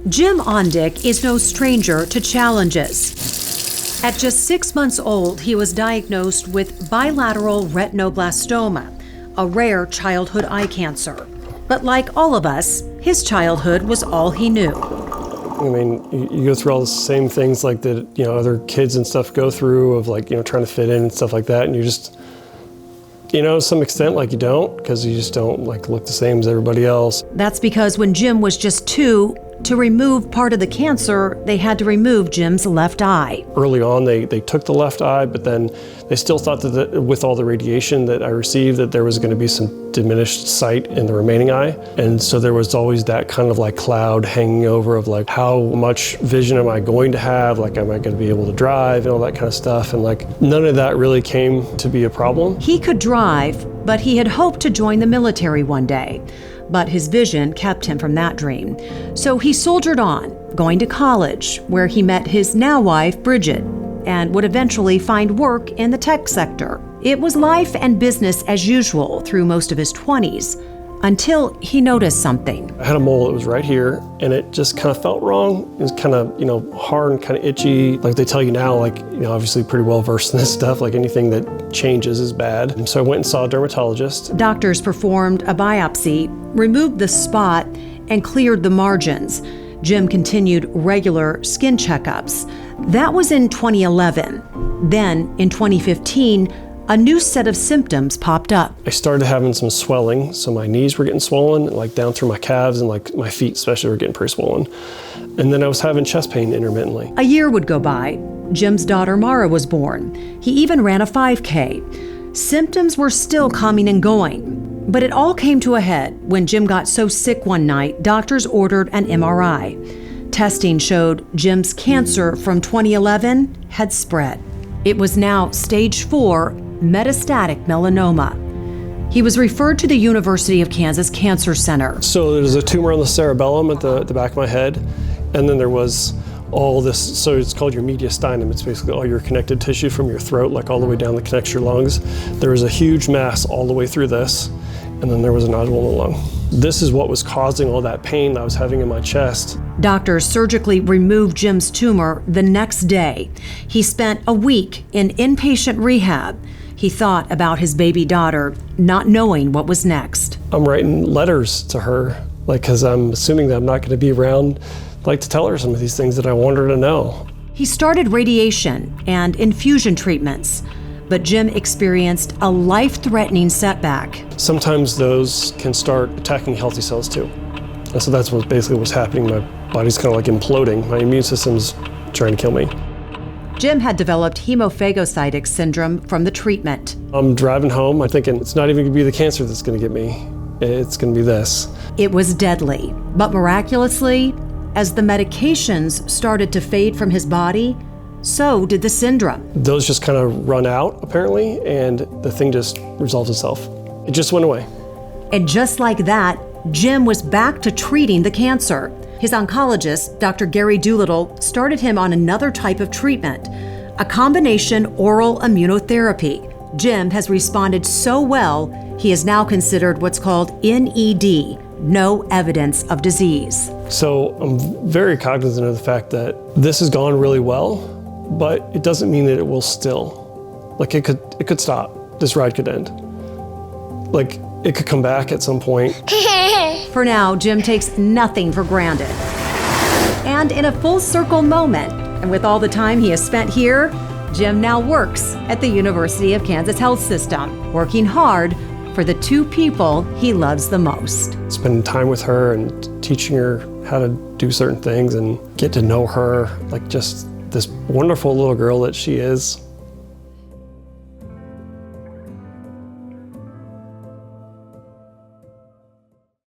Jim Ondick is no stranger to challenges. At just 6 months old, he was diagnosed with bilateral retinoblastoma, a rare childhood eye cancer. But like all of us, his childhood was all he knew. I mean, you go through all the same things like that, other kids and stuff go through of like, trying to fit in and stuff like that. And you just, to some extent, like you don't, because you just don't like look the same as everybody else. That's because when Jim was just 2, to remove part of the cancer, they had to remove Jim's left eye. Early on, they took the left eye, but then they still thought that with all the radiation that I received, that there was going to be some diminished sight in the remaining eye. And so there was always that kind of like cloud hanging over of like, how much vision am I going to have? Like, am I going to be able to drive and all that kind of stuff? And like, none of that really came to be a problem. He could drive, but he had hoped to join the military one day. But his vision kept him from that dream. So he soldiered on, going to college, where he met his now wife, Bridget, and would eventually find work in the tech sector. It was life and business as usual through most of his 20s, until he noticed something. I had a mole that was right here, and it just kind of felt wrong. It was kind of, hard and kind of itchy. Like they tell you now, like, obviously pretty well versed in this stuff, like anything that changes is bad. And so I went and saw a dermatologist. Doctors performed a biopsy, removed the spot, and cleared the margins. Jim continued regular skin checkups. That was in 2011. Then, in 2015, a new set of symptoms popped up. I started having some swelling, so my knees were getting swollen, like down through my calves, and like my feet especially were getting pretty swollen. And then I was having chest pain intermittently. A year would go by. Jim's daughter Mara was born. He even ran a 5K. Symptoms were still coming and going, but it all came to a head when Jim got so sick one night, doctors ordered an MRI. Testing showed Jim's cancer from 2011 had spread. It was now stage 4, metastatic melanoma. He was referred to the University of Kansas Cancer Center. So there's a tumor on the cerebellum at the back of my head, and then there was all this, so it's called your mediastinum. It's basically all your connective tissue from your throat, like all the way down that connects your lungs. There was a huge mass all the way through this, and then there was a nodule in the lung. This is what was causing all that pain that I was having in my chest. Doctors surgically removed Jim's tumor the next day. He spent a week in inpatient rehab. He thought about his baby daughter, not knowing what was next. I'm writing letters to her, because I'm assuming that I'm not going to be around, to tell her some of these things that I want her to know. He started radiation and infusion treatments, but Jim experienced a life-threatening setback. Sometimes those can start attacking healthy cells too. And so that's basically what's happening. My body's kind of like imploding. My immune system's trying to kill me. Jim had developed hemophagocytic syndrome from the treatment. I'm driving home, I'm thinking it's not even going to be the cancer that's going to get me. It's going to be this. It was deadly, but miraculously, as the medications started to fade from his body, so did the syndrome. Those just kind of run out, apparently, and the thing just resolves itself. It just went away. And just like that, Jim was back to treating the cancer. His oncologist, Dr. Gary Doolittle, started him on another type of treatment, a combination oral immunotherapy. Jim has responded so well, he is now considered what's called NED, no evidence of disease. So I'm very cognizant of the fact that this has gone really well, but it doesn't mean that it will still. It could stop. This ride could end. It could come back at some point. For now, Jim takes nothing for granted. And in a full circle moment, and with all the time he has spent here, Jim now works at the University of Kansas Health System, working hard for the 2 people he loves the most. Spending time with her and teaching her how to do certain things and get to know her, just this wonderful little girl that she is.